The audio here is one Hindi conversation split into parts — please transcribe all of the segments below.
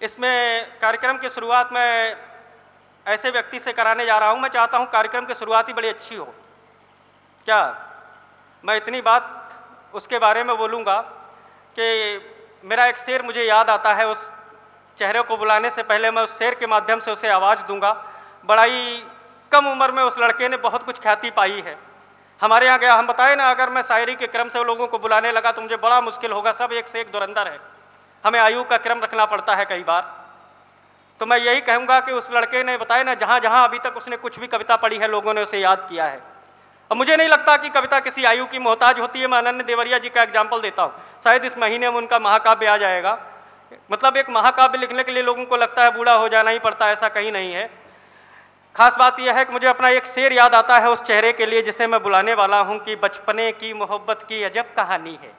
इसमें कार्यक्रम की शुरुआत में ऐसे व्यक्ति से कराने जा रहा हूं। मैं चाहता हूं कार्यक्रम की शुरुआत ही बड़ी अच्छी हो। क्या मैं इतनी बात उसके बारे में बोलूँगा कि मेरा एक शेर मुझे याद आता है। उस चेहरे को बुलाने से पहले मैं उस शेर के माध्यम से उसे आवाज़ दूंगा। बड़ा ही कम उम्र में उस लड़के ने बहुत कुछ ख्याति पाई है। हमारे यहाँ गया, हम बताए ना, अगर मैं शायरी के क्रम से लोगों को बुलाने लगा तो मुझे बड़ा मुश्किल होगा। सब एक से एक धुरंधर है, हमें आयु का क्रम रखना पड़ता है कई बार। तो मैं यही कहूँगा कि उस लड़के ने बताया ना, जहाँ जहाँ अभी तक उसने कुछ भी कविता पढ़ी है लोगों ने उसे याद किया है। अब मुझे नहीं लगता कि कविता किसी आयु की मोहताज होती है। मैं अनन्य देवरिया जी का एग्जाम्पल देता हूँ, शायद इस महीने में उनका महाकाव्य आ जाएगा। मतलब एक महाकाव्य लिखने के लिए लोगों को लगता है बूढ़ा हो जाना ही पड़ता है, ऐसा कहीं नहीं है। खास बात यह है कि मुझे अपना एक शेर याद आता है उस चेहरे के लिए जिसे मैं बुलाने वाला हूँ कि बचपने की मोहब्बत की अजब कहानी है।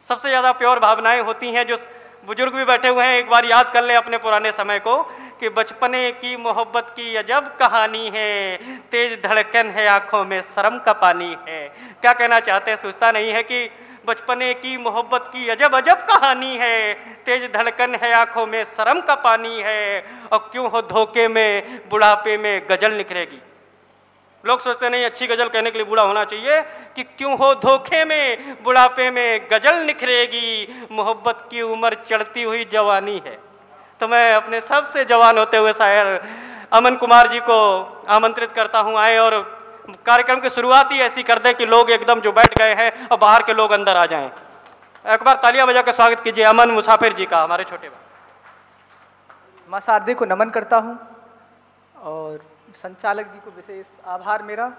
सबसे ज़्यादा प्योर भावनाएं होती हैं। जो बुजुर्ग भी बैठे हुए हैं, एक बार याद कर लें अपने पुराने समय को कि बचपने की मोहब्बत की अजब कहानी है, तेज धड़कन है आंखों में शर्म का पानी है। क्या कहना चाहते हैं, सोचता नहीं है कि बचपने की मोहब्बत की अजब अजब कहानी है, तेज धड़कन है आंखों में शर्म का पानी है, और क्यों हो धोखे में बुढ़ापे में गजल निकलेगी। लोग सोचते नहीं अच्छी गजल कहने के लिए बूढ़ा होना चाहिए, कि क्यों हो धोखे में बुढ़ापे में गजल निखरेगी, मोहब्बत की उम्र चढ़ती हुई जवानी है। तो मैं अपने सबसे जवान होते हुए शायर अमन कुमार जी को आमंत्रित करता हूं, आए और कार्यक्रम की शुरुआत ही ऐसी कर दें कि लोग एकदम जो बैठ गए हैं और बाहर के लोग अंदर आ जाएं। एक बार तालियां बजा के स्वागत कीजिए अमन मुसाफिर जी का, हमारे छोटे भाई। मां शारदे को नमन करता हूं और संचालक जी को विशेष आभार मेरा,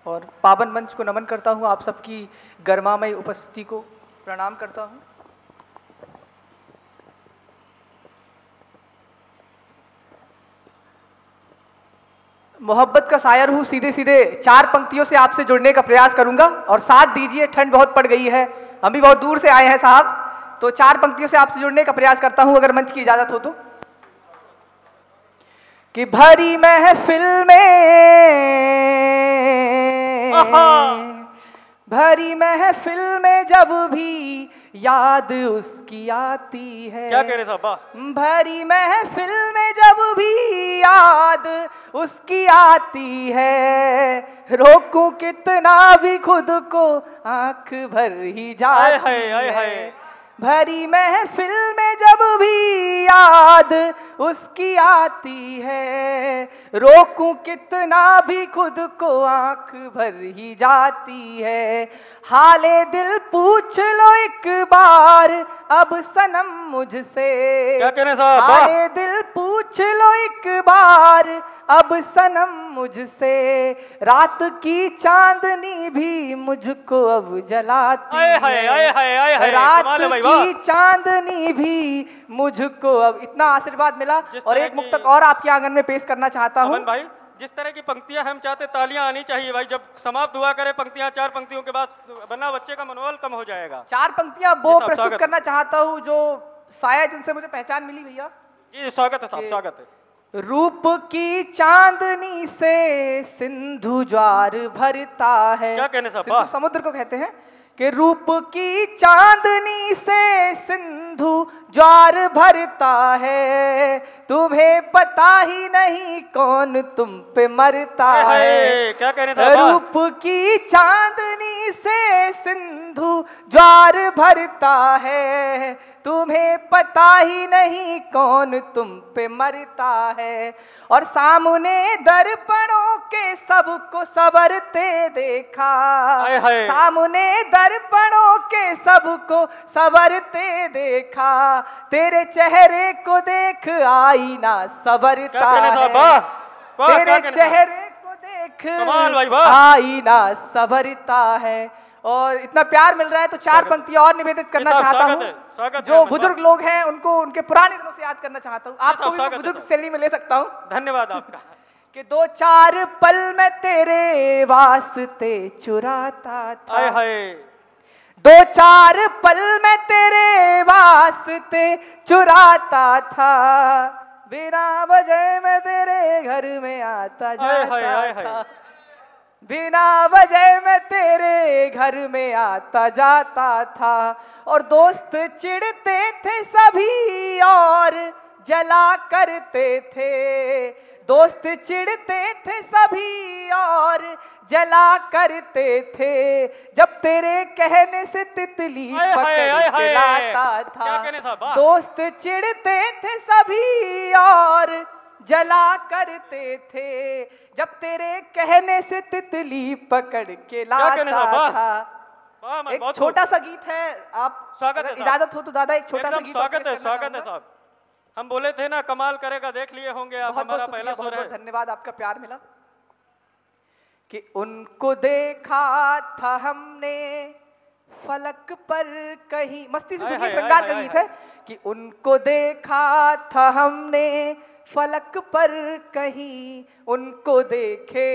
और पावन मंच को नमन करता हूं। आप सबकी गर्मामय उपस्थिति को प्रणाम करता हूं। मोहब्बत का शायर हूँ, सीधे सीधे 4 पंक्तियों से आपसे जुड़ने का प्रयास करूंगा। और साथ दीजिए, ठंड बहुत पड़ गई है, हम भी बहुत दूर से आए हैं साहब, तो 4 पंक्तियों से आपसे जुड़ने का प्रयास करता हूं, अगर मंच की इजाजत हो तो। कि भरी महफिल में, भरी महफिल में जब भी याद उसकी आती है। क्या कह रहे साहब? भरी महफिल में जब भी याद उसकी आती है, रोकूं कितना भी खुद को आंख भर ही जाती है। भरी महफिल में जब भी याद उसकी आती है, रोकूं कितना भी खुद को आंख भर ही जाती है। हाले दिल पूछ लो एक बार अब सनम मुझसे। क्या कहने साहब? हाले दिल पूछ लो एक बार अब सनम मुझसे, रात की चांदनी भी मुझको अब जलाती है। रात की चांदनी भी मुझको अब, इतना आशीर्वाद मिला। और एक मुक्तक और आपके आंगन में पेश करना चाहता हूँ। अमन भाई, जिस तरह की पंक्तियां हम चाहते, तालियां आनी चाहिए भाई। जब समाप्त हुआ करे पंक्तियां 4 पंक्तियों के बाद, वरना बच्चे का मनोबल कम हो जाएगा। 4 पंक्तियां वो प्रस्तुत करना चाहता हूँ जो शायद जिनसे मुझे पहचान मिली। भैया जी स्वागत है साहब, स्वागत है। रूप की चांदनी से सिंधु ज्वार भरता है। क्या कहने साहब? सिंधु समुद्र को कहते हैं। कि रूप की चांदनी से सिंधु ज्वार भरता है, तुम्हें पता ही नहीं कौन तुम पे मरता है। क्या कहने साहब? रूप की चांदनी से सिंधु ज्वार भरता है, तुम्हें पता ही नहीं कौन तुम पे मरता है। और सामने दर्पणों के सबको संवरते देखा, सामने दर्पणों के सबको संवरते देखा, तेरे चेहरे को देख आईना संवरता है। तेरे चेहरे को देख आईना संवरता है। और इतना प्यार मिल रहा है तो 4 पंक्तियां और निवेदित करना चाहता हूँ। जो बुजुर्ग लोग हैं उनको उनके पुराने दिनों से याद करना चाहता हूँ। आपको भी बुजुर्ग श्रेणी में ले सकता हूँ। धन्यवाद आपका। कि 2-4 पल में तेरे वास्ते चुराता था, 2-4 पल में तेरे वास्ते चुराता था, बिना वजह में तेरे घर में आता जाता था। बिना वजह मैं तेरे घर में आता जाता था, और दोस्त चिढ़ते थे सभी और जला करते थे। दोस्त चिढ़ते थे सभी और जला करते थे, जब तेरे कहने से तितली पकड़ के लाता था। दोस्त चिढ़ते थे सभी और जला करते थे, जब तेरे कहने से तितली पकड़ के लाता था। एक छोटा सा गीत है, आप इजाजत हो तो दादा एक छोटा सा गीत। स्वागत है साहब। हम बोले थे ना कमाल करेगा, देख लिए होंगे आप। हमारा पहला सुर है। धन्यवाद, आपका प्यार मिला। कि उनको देखा था हमने फलक पर कहीं, मस्ती से सुनिए, श्रृंगार का गीत है। कि उनको देखा था हमने फलक पर कहीं, उनको देखे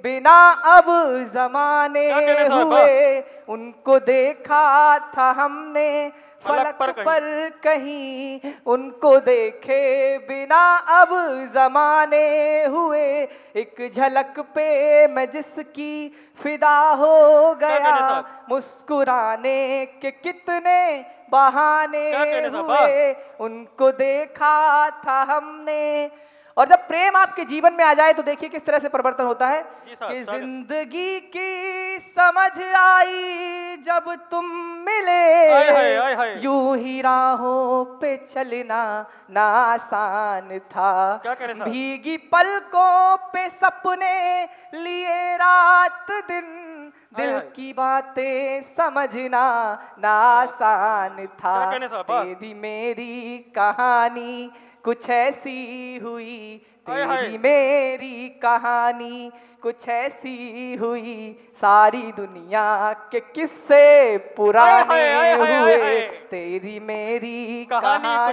बिना अब जमाने हुए। उनको देखा था हमने फलक पर कहीं, उनको देखे बिना अब जमाने हुए। एक झलक पे मैं जिसकी फिदा हो गया, मुस्कुराने के कितने बहाने हुए। उनको देखा था हमने। और जब प्रेम आपके जीवन में आ जाए तो देखिए किस तरह से परिवर्तन होता है। कि जिंदगी की समझ आई जब तुम मिले, यूं ही राहों पे चलना ना आसान था। भीगी पलकों पे सपने लिए रात दिन, दिल की बातें समझना ना आसान था। तेरी मेरी कहानी कुछ ऐसी हुई, तेरी मेरी कहानी कुछ ऐसी हुई। सारी दुनिया के किस्से पुराने हुए, तेरी मेरी कहानी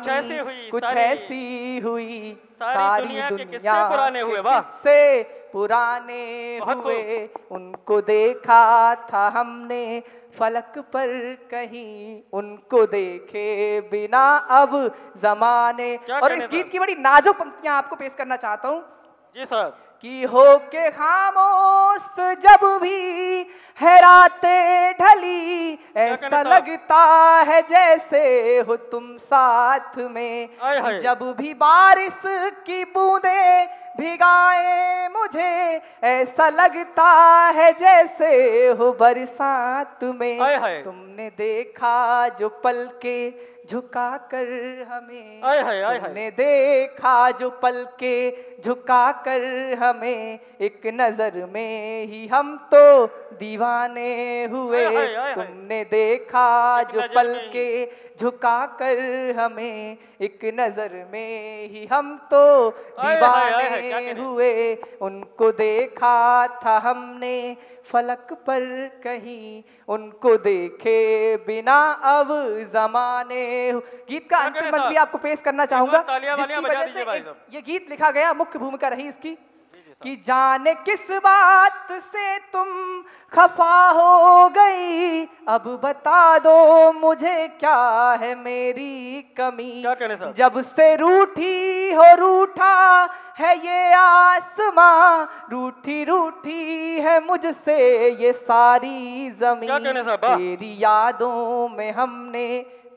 कुछ ऐसी हुई। सारी दुनिया के किस्से पुराने हुए। उनको देखा था हमने फलक पर कहीं, उनको देखे बिना अब जमाने। और इस गीत की बड़ी नाजुक पंक्तियां आपको पेश करना चाहता हूँ। जी साहब। कि हो के खामोश जब भी है रातें ढली, ऐसा लगता है जैसे हो तुम साथ में। जब भी बारिश की बूंदें भिगाए मुझे, ऐसा लगता है जैसे हो बरसात में। तुमने देखा जो पल के झुका कर हमें, तुमने देखा जो पल के झुका कर हमें। एक नजर में ही हम तो दीवाने हुए। तुमने देखा जो पल के झुका कर हमें, एक नजर में ही हम तो दीवाने हुए। उनको देखा था हमने फलक पर कहीं, उनको देखे बिना अब जमाने। गीत का अंतिम बंद भी आपको पेश करना चाहूंगा, जिसकी वजह से ये गीत लिखा गया, मुख्य भूमिका रही इसकी। कि जाने किस बात से तुम खफा हो गई, अब बता दो मुझे क्या है मेरी कमी। जब से रूठी हो रूठा है ये आसमां, रूठी रूठी है मुझसे ये सारी जमीन। तेरी यादों में हमने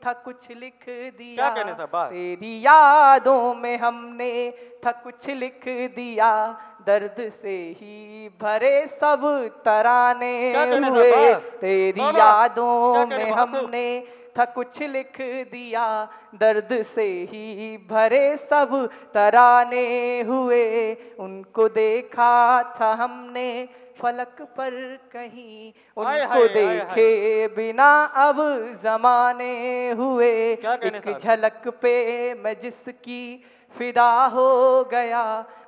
था कुछ लिख दिया, तेरी यादों में हमने था कुछ लिख दिया। दर्द से ही भरे सब तराने हुए, तेरी यादों में हमने था कुछ लिख दिया। दर्द से ही भरे सब तराने हुए। उनको देखा था हमने फलक पर कहीं, उनको देखे बिना अब जमाने हुए। एक झलक पे मैं जिसकी फिदा हो गया,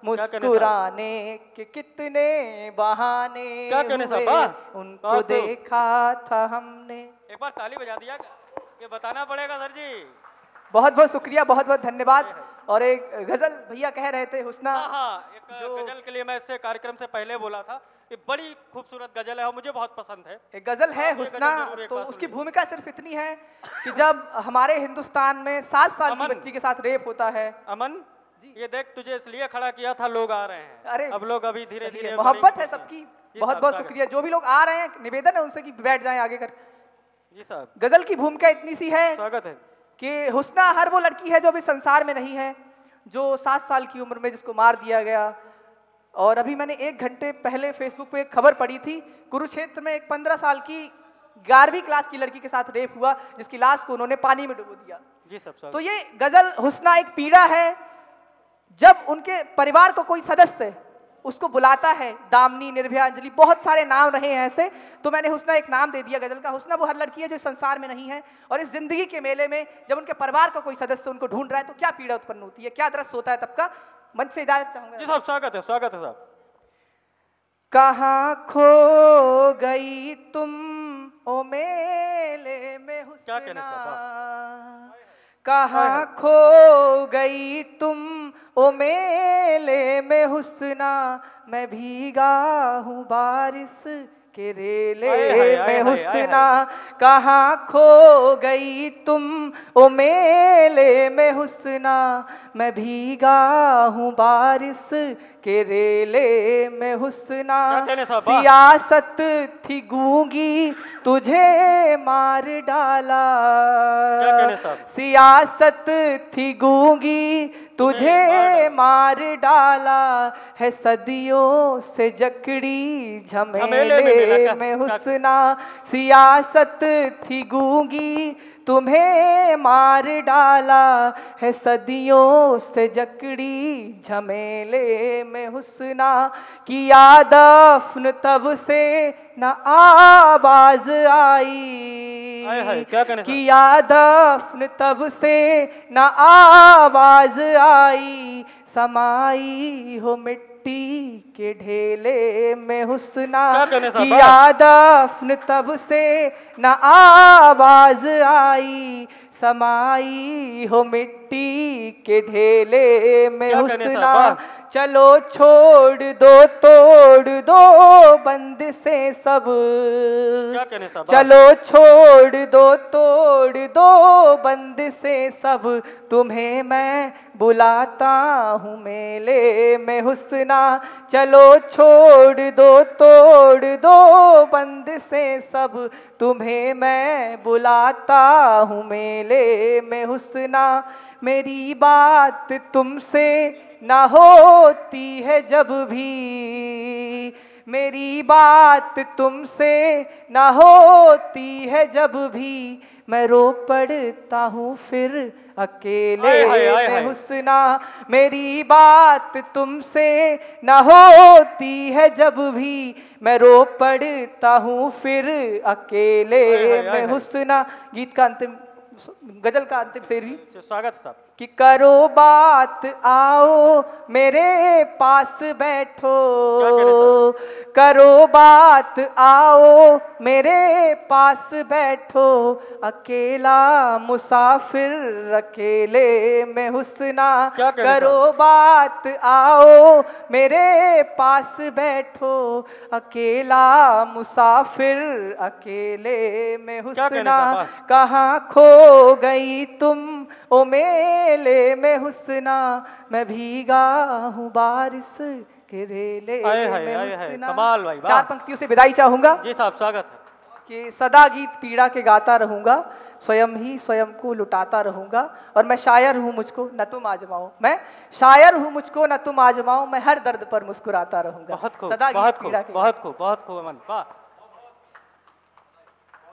मुस्कुराने के कितने बहाने हुए। उनको देखा था हमने। एक बार ताली बजा दिया, ये बताना पड़ेगा सर जी। बहुत बहुत शुक्रिया, बहुत बहुत धन्यवाद। और एक गजल भैया कह रहे थे हुस्ना। एक गजल के लिए मैं इससे कार्यक्रम से पहले बोला था, ये बड़ी खूबसूरत गजल है और मुझे बहुत पसंद है। एक गजल है हुस्ना, तो उसकी भूमिका सिर्फ इतनी है कि जब हमारे हिंदुस्तान में 7 साल की बच्ची के साथ रेप होता है। अमन, ये देख तुझे इसलिए खड़ा किया था, लोग आ रहे हैं। अरे अब लोग अभी धीरे धीरे, मोहब्बत है सबकी। बहुत बहुत शुक्रिया। जो भी लोग आ रहे हैं, निवेदन है उनसे कि बैठ जाएं आगे कर। जी साहब। गजल की भूमिका इतनी सी है, स्वागत है, कि हुस्ना हर वो लड़की है जो अभी संसार में नहीं है, जो 7 साल की उम्र में जिसको मार दिया गया। और अभी मैंने 1 घंटे पहले फेसबुक पे एक खबर पढ़ी थी, कुरुक्षेत्र में एक 15 साल की 11वीं क्लास की लड़की के साथ रेप हुआ, जिसकी लाश को उन्होंने पानी में डुबो दिया। जी साहब। तो ये गजल हुस्ना एक पीड़ा है, जब उनके परिवार को कोई सदस्य उसको बुलाता है, दामिनी, निर्भया, अंजलि, बहुत सारे नाम रहे हैं ऐसे, तो मैंने हुस्ना एक नाम दे दिया गजल का। हुस्ना वो हर लड़की है जो संसार में नहीं है, और इस जिंदगी के मेले में जब उनके परिवार का कोई सदस्य उनको ढूंढ रहा है तो क्या पीड़ा उत्पन्न होती है, क्या दर्द होता है तब का। मंच से इजाजत चाहूंगा। जी साहब, स्वागत है, स्वागत है साहब। कहाँ खो गई तुम ओ मेले में हुस्ना, क्या कहने साहब, कहाँ खो गई तुम ओ मेले में हुस्ना, मैं भीगा हूँ बारिश के रेले में हुस्ना, कहाँ खो गई तुम ओ मेले में हुस्ना, मैं भीगा हूँ बारिश के रेले में हुस्ना। सियासत थी गूंगी तुझे मार डाला, सियासत थी गूंगी तुझे मार डाला, है सदियों से जकड़ी झमेले में हुस्ना, सियासत थी गूंगी तुम्हें मार डाला, है सदियों से जकड़ी झमेले में हुस्ना, किया दफन तब से न आवाज आई, किया दफन तब से न आवाज आई, समाई हो मिट्टी के ढेले में हुस्ना, किया दफन तब से न आवाज आई, समाई हो मिट्टी के ढेले में हुस्ना, चलो छोड़ दो तोड़ दो बंद से सब, चलो छोड़ दो तोड़ दो बंद से सब, तुम्हें मैं बुलाता हूँ मेले में हुस्ना, चलो छोड़ दो तोड़ दो बंद से सब, तुम्हें मैं बुलाता हूँ मेले में हुस्ना, मेरी बात तुमसे ना होती है जब भी, मेरी बात तुमसे ना होती है जब भी, मैं रो पड़ता हूँ फिर अकेले में हुस्ना, मेरी बात तुमसे ना होती है जब भी, मैं रो पड़ता हूँ फिर अकेले में हुस्ना। गीत का अंतिम, गजल का अंतिम शेर भी। स्वागत साहब। कि करो बात आओ मेरे पास बैठो, करो बात आओ मेरे पास बैठो, अकेला मुसाफिर अकेले में हुस्ना, करो बात आओ मेरे पास बैठो, अकेला मुसाफिर अकेले में हुस्ना, कहाँ खो गई तुम ओ मेले में हुस्ना, मैं भीगा हूँ बारिश के रेले में हुस्ना। कमाल भाई, 4 पंक्तियों से विदाई चाहूंगा। जी साहब, स्वागत है। कि सदा गीत पीड़ा के गाता रहूंगा, स्वयं ही स्वयं को लुटाता रहूंगा, और मैं शायर हूँ मुझको न तुम आजमाओ, मैं शायर हूँ मुझको न तुम आजमाओ, मैं हर दर्द पर मुस्कुराता रहूंगा। बहुत खूब, सदा बहुत गीत खूब, पीड़ा के, बहुत खूब, बहुत खूब अमन, वाह।